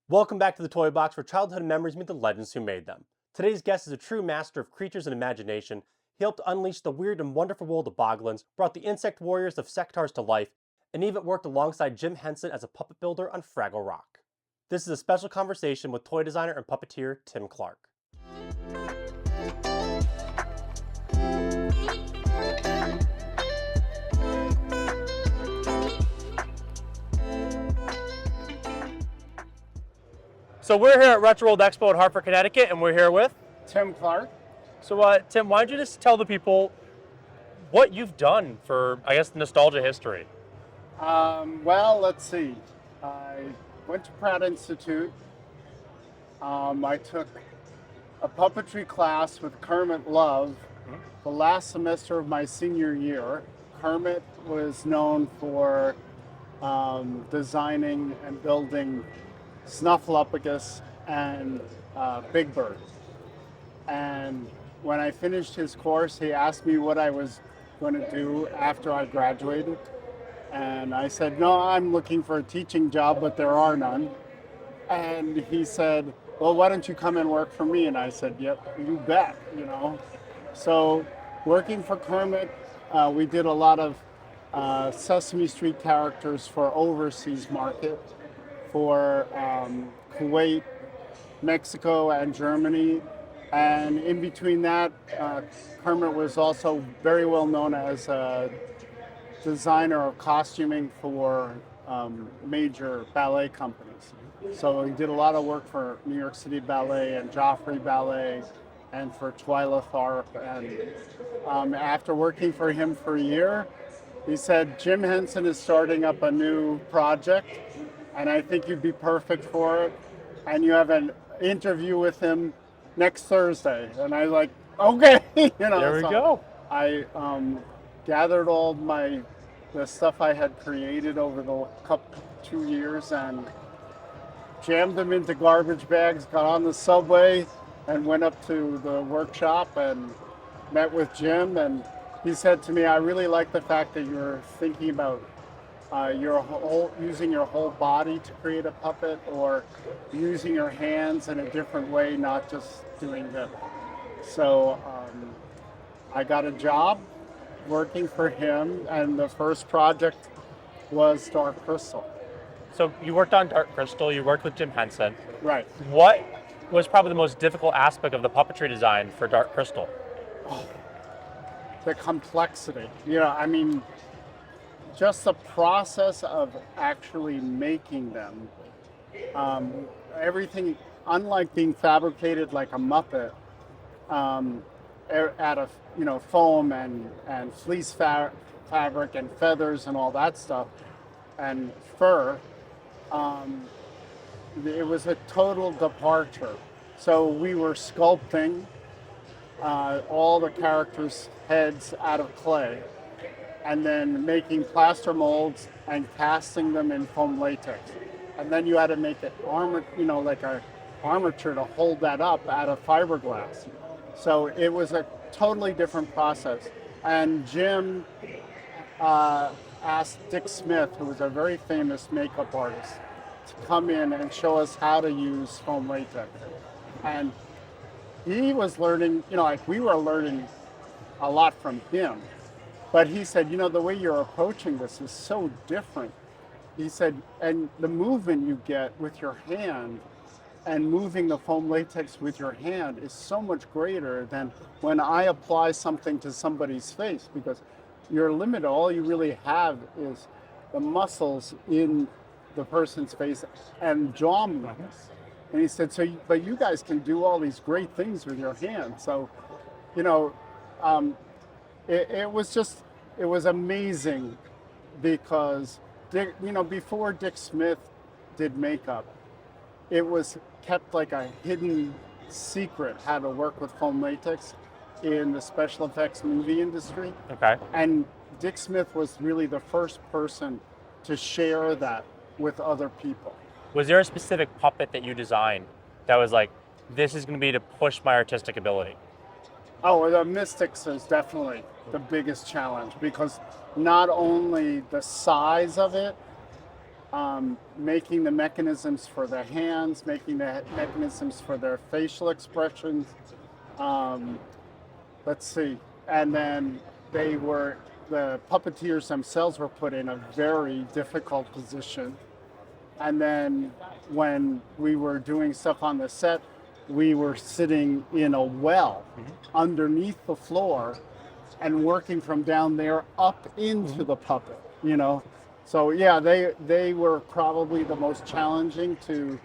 Welcome back to the Toybox, where childhood memories meet the legends who made them. Today's guest is a true master of creatures and imagination. He helped unleash the weird and wonderful world of Boglins, brought the insect warriors of Sectaurs to life, and even worked alongside Jim Henson as a puppet builder on Fraggle Rock. This is a special conversation with toy designer and puppeteer Tim Clarke. So we're here at Retro World Expo in Hartford, Connecticut, and we're here with Tim Clarke. So, Tim, why don't you just tell the people what you've done for, I guess, nostalgia history? Well, let's see. I went to Pratt Institute. I took a puppetry class with Kermit Love the last semester of my senior year. Kermit was known for designing and building Snuffleupagus and Big Bird. And when I finished his course, he asked me what I was going to do after I graduated. And I said, no, I'm looking for a teaching job, but there are none. And he said, well, why don't you come and work for me? And I said, yep, you bet, So working for Kermit, we did a lot of Sesame Street characters for overseas market, for Kuwait, Mexico, and Germany. And in between that, Kermit was also very well known as a designer of costuming for major ballet companies. So he did a lot of work for New York City Ballet and Joffrey Ballet and for Twyla Tharp. And after working for him for a year, he said, Jim Henson is starting up a new project, and I think you'd be perfect for it. And you have an interview with him next Thursday. And I like, okay, There we go. I gathered all the stuff I had created over the 2 years and jammed them into garbage bags, got on the subway and went up to the workshop and met with Jim. And he said to me, I really like the fact that you're thinking about using your whole body to create a puppet, or using your hands in a different way, not just doing them. So I got a job working for him, and the first project was Dark Crystal. So you worked on Dark Crystal, you worked with Jim Henson. Right. What was probably the most difficult aspect of the puppetry design for Dark Crystal? The complexity. Just the process of actually making them. Everything, unlike being fabricated like a Muppet, out of foam and fleece fabric and feathers and all that stuff and fur, it was a total departure. So we were sculpting all the characters' heads out of clay, and then making plaster molds and casting them in foam latex. And then you had to make it like a armature to hold that up out of fiberglass. So it was a totally different process. And Jim asked Dick Smith, who was a very famous makeup artist, to come in and show us how to use foam latex. And he was learning, we were learning a lot from him. But he said, the way you're approaching this is so different. He said, and the movement you get with your hand and moving the foam latex with your hand is so much greater than when I apply something to somebody's face, because you're limited. All you really have is the muscles in the person's face and jaw movements. And he said, but you guys can do all these great things with your hands. So, it was amazing, because before Dick Smith did makeup, it was kept like a hidden secret how to work with foam latex in the special effects movie industry. Okay. And Dick Smith was really the first person to share that with other people. Was there a specific puppet that you designed that was like, this is going to be to push my artistic ability? Oh, the Mystics is definitely the biggest challenge, because not only the size of it, making the mechanisms for their hands, making the mechanisms for their facial expressions. Um, let's see. And then the puppeteers themselves were put in a very difficult position. And then when we were doing stuff on the set, we were sitting in a well underneath the floor and working from down there up into the puppet, you know. So yeah, they were probably the most challenging to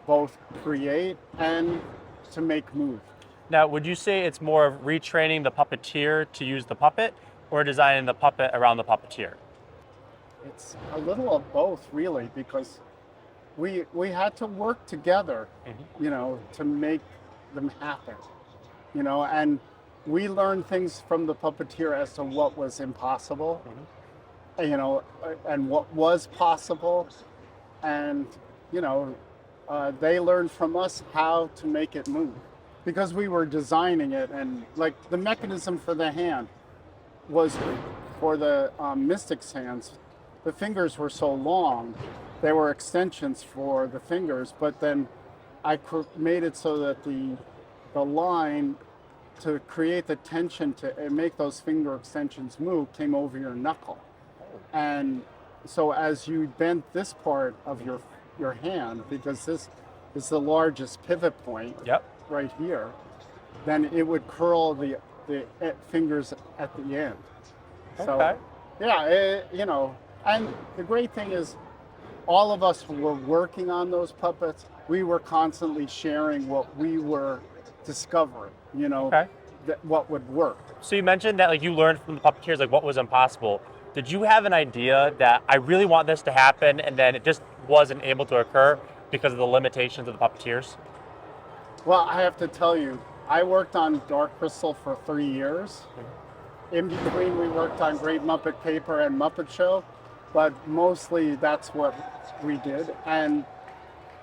both create and to make move. Now, would you say it's more of retraining the puppeteer to use the puppet, or designing the puppet around the puppeteer? It's a little of both, really, because we had to work together, you know, to make them happen, you know, and we learned things from the puppeteer as to what was impossible, you know, and what was possible, and you know, they learned from us how to make it move, because we were designing it, and like the mechanism for the hand was for the mystic's hands. The fingers were so long, they were extensions for the fingers, but then I made it so that the line to create the tension to make those finger extensions move came over your knuckle. And so as you bent this part of your hand, because this is the largest pivot point right here, then it would curl the fingers at the end. So yeah, you know, and the great thing is all of us who were working on those puppets, we were constantly sharing what we were discovering, you know, what would work. So you mentioned that like you learned from the puppeteers like what was impossible. Did you have an idea that I really want this to happen and then it just wasn't able to occur because of the limitations of the puppeteers? Well, I have to tell you, I worked on Dark Crystal for 3 years. In between, we worked on Great Muppet Caper and Muppet Show, but mostly that's what we did. And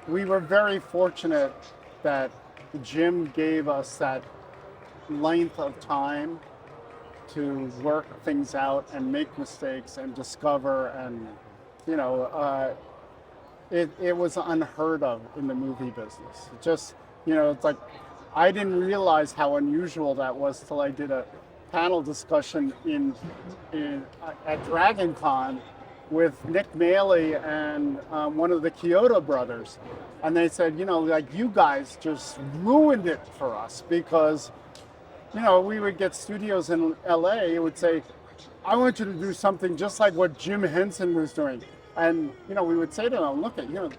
we were very fortunate that Jim gave us that length of time to work things out and make mistakes and discover, and you know, it was unheard of in the movie business. It just, you know, it's like I didn't realize how unusual that was till I did a panel discussion at Dragon Con with Nick Maley and one of the Kyoto brothers, and they said, you know, like you guys just ruined it for us, because you know, we would get studios in LA, it would say, I want you to do something just like what Jim Henson was doing. And, you know, we would say to them, look at, you know,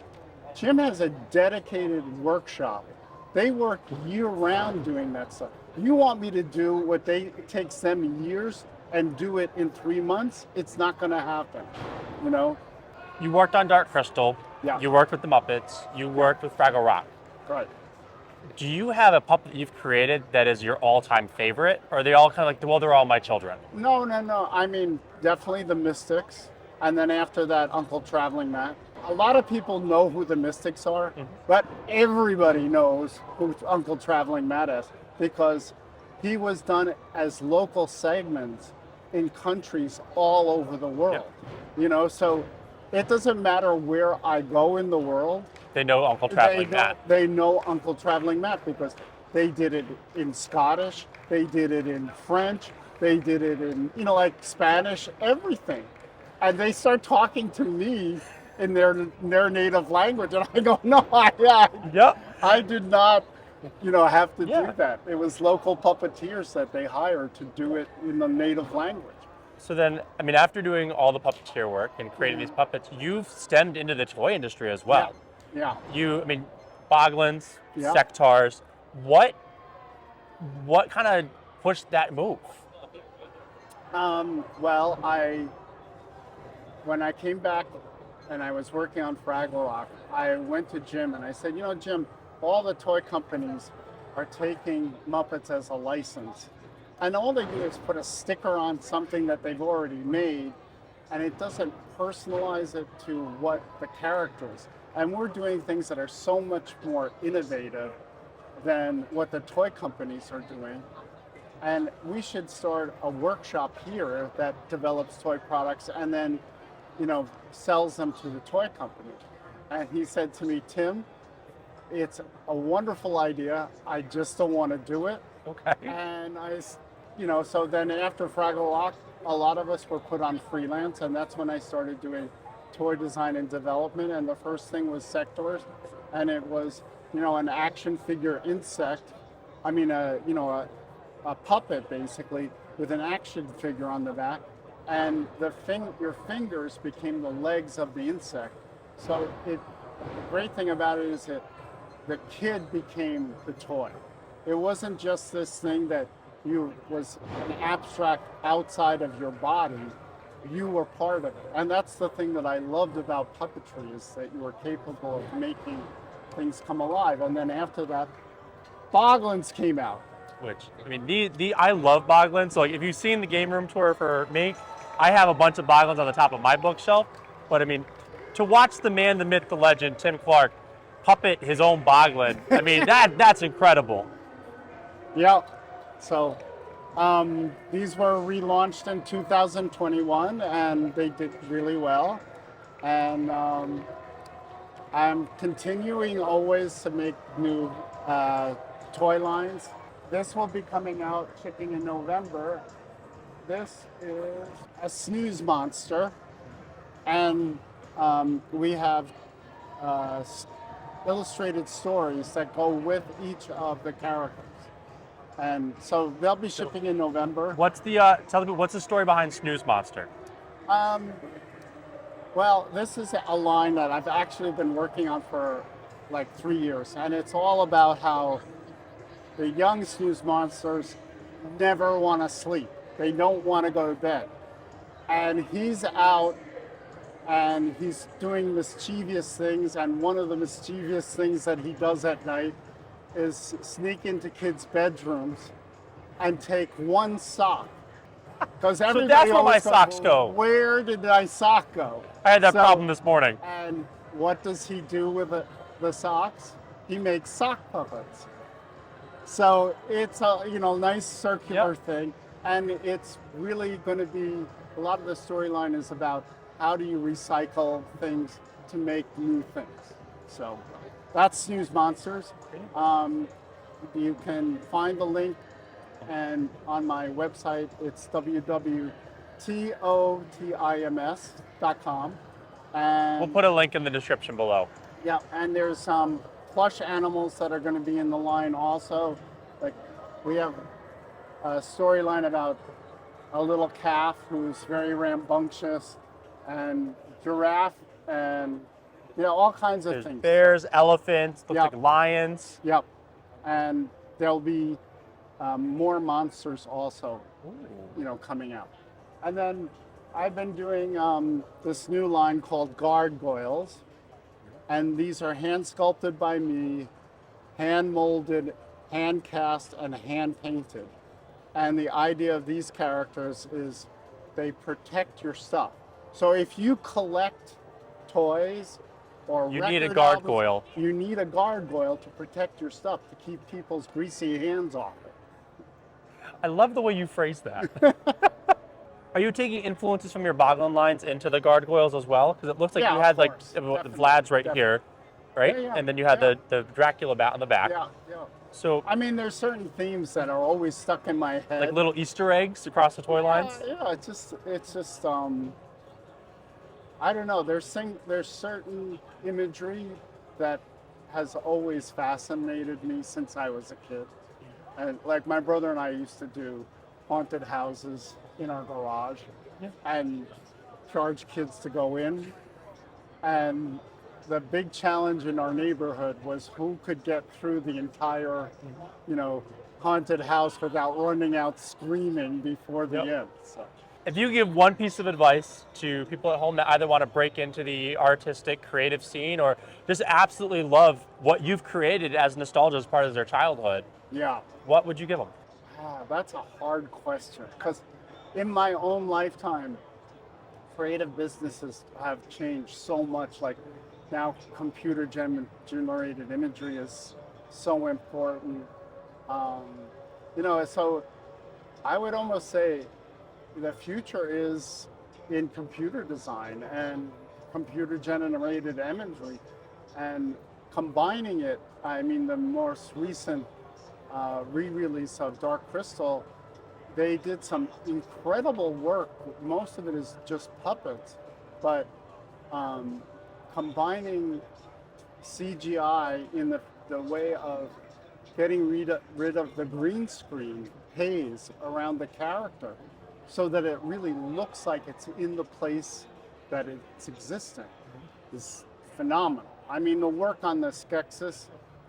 Jim has a dedicated workshop. They work year round doing that stuff. You want me to do what it takes them years and do it in 3 months? It's not going to happen, you know? You worked on Dark Crystal. Yeah. You worked with the Muppets. You worked with Fraggle Rock. Right. Do you have a puppet that you've created that is your all-time favorite? Or are they all kind of like, well, they're all my children? No. I mean, definitely the Mystics. And then after that, Uncle Traveling Matt. A lot of people know who the Mystics are, but everybody knows who Uncle Traveling Matt is, because he was done as local segments in countries all over the world. You know, so it doesn't matter where I go in the world. They know Uncle Traveling Matt. They know Uncle Traveling Matt because they did it in Scottish, they did it in French, they did it in, you know, like Spanish, everything. And they start talking to me in their native language, and I go, no, I did not, you know, have to do that. It was local puppeteers that they hired to do it in the native language. So then, I mean, after doing all the puppeteer work and creating these puppets, you've stemmed into the toy industry as well. Yeah. I mean, Boglins, Sectaurs. What kind of pushed that move? Well, when I came back and I was working on Fraggle Rock, I went to Jim and I said, you know, Jim, all the toy companies are taking Muppets as a license. And all they do is put a sticker on something that they've already made, and it doesn't personalize it to what the character is. And we're doing things that are so much more innovative than what the toy companies are doing. And we should start a workshop here that develops toy products and then sells them to the toy company. And he said to me, Tim, it's a wonderful idea. I just don't want to do it. Okay. And so then after Fraggle Rock, a lot of us were put on freelance, and that's when I started doing toy design and development. And the first thing was Sectaurs, and it was, an action figure insect. I mean, a puppet basically with an action figure on the back, and your fingers became the legs of the insect. So the great thing about it is that the kid became the toy. It wasn't just this thing that was an abstract outside of your body. You were part of it. And that's the thing that I loved about puppetry, is that you were capable of making things come alive. And then after that, Boglins came out. Which, I mean, I love Boglins. So, like, if you've seen the game room tour for me, I have a bunch of Boglins on the top of my bookshelf. But, I mean, to watch the man, the myth, the legend, Tim Clarke, puppet his own Boglin, I mean, that's incredible. Yeah. So these were relaunched in 2021, and they did really well. And I'm continuing always to make new toy lines. This will be coming out, shipping in November. This is a snooze monster, and we have illustrated stories that go with each of the characters. And so they'll be shipping in November. What's the tell me what's the story behind Snooze Monster? Well, this is a line that I've actually been working on for like 3 years, and it's all about how the young snooze monsters never want to sleep. They don't want to go to bed. And he's out and he's doing mischievous things, and one of the mischievous things that he does at night is sneak into kids' bedrooms and take one sock. Because everybody that's where my always socks go. Where did my sock go? I had that problem this morning. And what does he do with the socks? He makes sock puppets. So it's a nice circular thing, and it's really going to be, a lot of the storyline is about how do you recycle things to make new things. So that's Snooze Monsters. You can find the link and on my website. It's www.totims.com. And We'll put a link in the description below. yeah, and there's some plush animals that are going to be in the line also. Like, we have a storyline about a little calf who's very rambunctious, and giraffe, and all kinds of There's things. bears, elephants, looks Yep. like lions. Yep. And there'll be more monsters also, coming out. And then I've been doing this new line called Gargoyles, and these are hand sculpted by me, hand molded, hand cast, and hand painted. And the idea of these characters is they protect your stuff. So if you collect toys or You need a record gargoyle. albums, you need a gargoyle to protect your stuff, to keep people's greasy hands off it. I love the way you phrased that. Are you taking influences from your Boglin lines into the gargoyles as well? Because it looks like Yeah, you had of like course. Vlad's right Definitely. here, right? Yeah, yeah. And then you had Yeah. the Dracula bat on the back. Yeah, yeah. So I mean, there's certain themes that are always stuck in my head. like little Easter eggs across the toy lines. Yeah, it's just I don't know. There's certain imagery that has always fascinated me since I was a kid. And like my brother and I used to do haunted houses in our garage and charge kids to go in. And the big challenge in our neighborhood was who could get through the entire, haunted house without running out screaming before the end. So. If you give one piece of advice to people at home that either want to break into the artistic, creative scene or just absolutely love what you've created as nostalgia as part of their childhood, Yeah. what would you give them? That's a hard question, because in my own lifetime, creative businesses have changed so much. Like now, computer generated imagery is so important. So I would almost say the future is, in computer design and computer generated imagery, and combining it. I mean, the most recent re-release of Dark Crystal, they did some incredible work. Most of it is just puppets, but um, combining CGI in the way of getting rid of the green screen haze around the character so that it really looks like it's in the place that it's existing is phenomenal. I mean, the work on the Skeksis,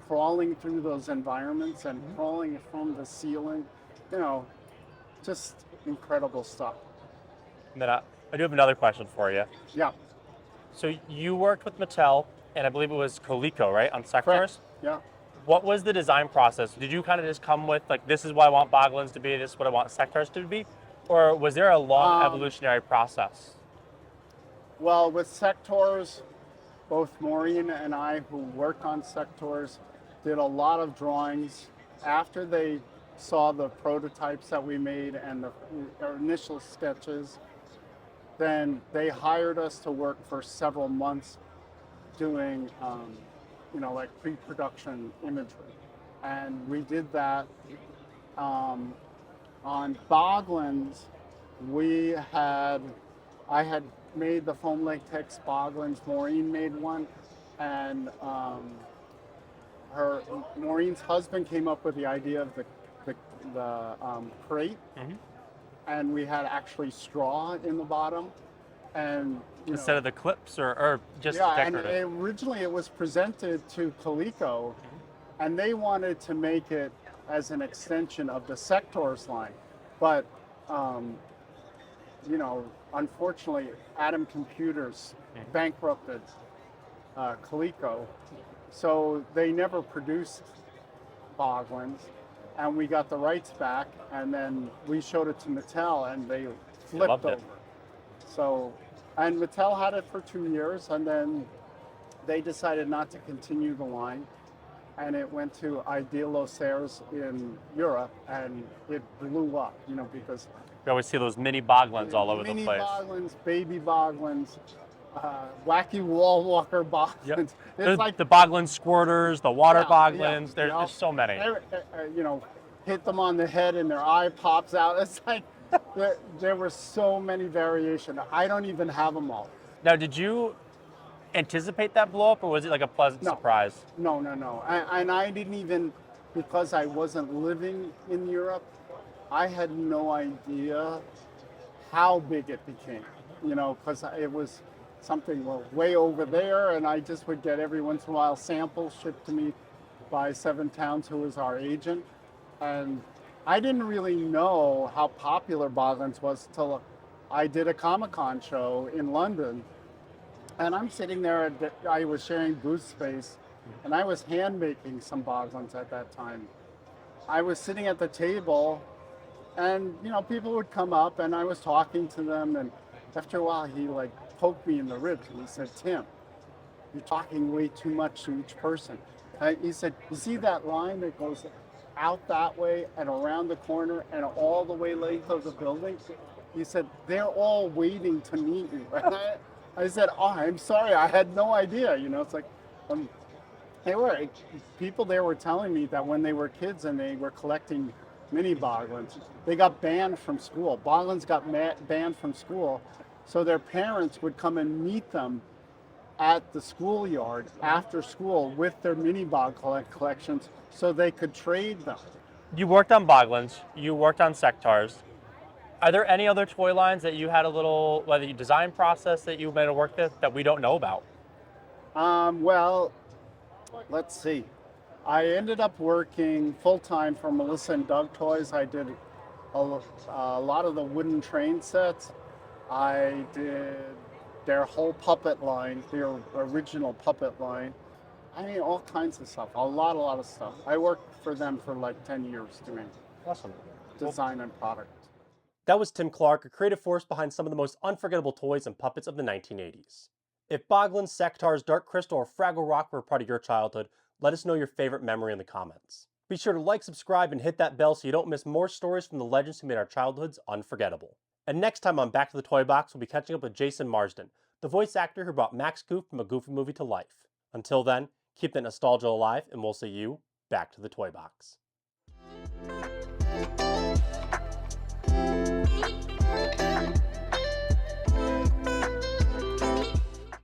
crawling through those environments and crawling from the ceiling, you know, just incredible stuff. And then I do have another question for you. Yeah. So you worked with Mattel, and I believe it was Coleco, right, on Sectaurs? Correct. Yeah. What was the design process? Did you kind of just come with, like, this is what I want Boglins to be, this is what I want Sectaurs to be? Or was there a long evolutionary process? Well, with Sectaurs, both Maureen and I, who worked on Sectaurs, did a lot of drawings. After they saw the prototypes that we made and our initial sketches, then they hired us to work for several months doing, like pre-production imagery. And we did that. On Boglins, I had made the foam latex Boglins. Maureen made one, and Maureen's husband came up with the idea of the crate, and we had actually straw in the bottom, and Instead of the clips, or just yeah, decorative? and originally it was presented to Coleco, and they wanted to make it as an extension of the Sectaurs line, but unfortunately, Atom Computers bankrupted Coleco, so they never produced Boglins, and we got the rights back, and then we showed it to Mattel, and they flipped over. So, and Mattel had it for 2 years, and then they decided not to continue the line, and it went to Ideal Osairs in Europe, and it blew up, because You always see those mini Boglins all over the place. Mini Boglins, baby Boglins, wacky wall walker Boglins. Yep. It's like the Boglin squirters, the water Boglins. Yeah, There's so many. Hit them on the head and their eye pops out. It's like there were so many variations. I don't even have them all. Now, did you anticipate that blow up, or was it like a pleasant surprise? No. And I didn't even, because I wasn't living in Europe, I had no idea how big it became, because it was something way over there, and I just would get every once in a while samples shipped to me by Seven Towns, who was our agent. And I didn't really know how popular Boglins was until I did a Comic-Con show in London. And I'm sitting there, I was sharing booth space, and I was hand making some Boglins at that time. I was sitting at the table, and people would come up, and I was talking to them, and after a while he poked me in the ribs, and he said, "Tim, you're talking way too much to each person." He said, "You see that line that goes out that way and around the corner and all the way length of the building?" He said, "They're all waiting to meet you." And I said, "Oh, I'm sorry, I had no idea." It's like, people there were telling me that when they were kids and they were collecting mini Boglins, they got banned from school. Boglins got banned from school, so their parents would come and meet them at the schoolyard after school with their mini Bog collections so they could trade them. You worked on Boglins, you worked on Sectaurs. Are there any other toy lines that you had whether you design process that you might have worked with that we don't know about? Well, let's see. I ended up working full-time for Melissa and Doug Toys. I did a lot of the wooden train sets. I did their whole puppet line, their original puppet line. I mean, all kinds of stuff, a lot of stuff. I worked for them for 10 years doing design and product. That was Tim Clarke, a creative force behind some of the most unforgettable toys and puppets of the 1980s. If Boglins, Sectaurs, Dark Crystal, or Fraggle Rock were a part of your childhood, let us know your favorite memory in the comments. Be sure to like, subscribe, and hit that bell so you don't miss more stories from the legends who made our childhoods unforgettable. And next time on Back to the Toy Box, we'll be catching up with Jason Marsden, the voice actor who brought Max Goof from A Goofy Movie to life. Until then, keep that nostalgia alive, and we'll see you back to the Toy Box.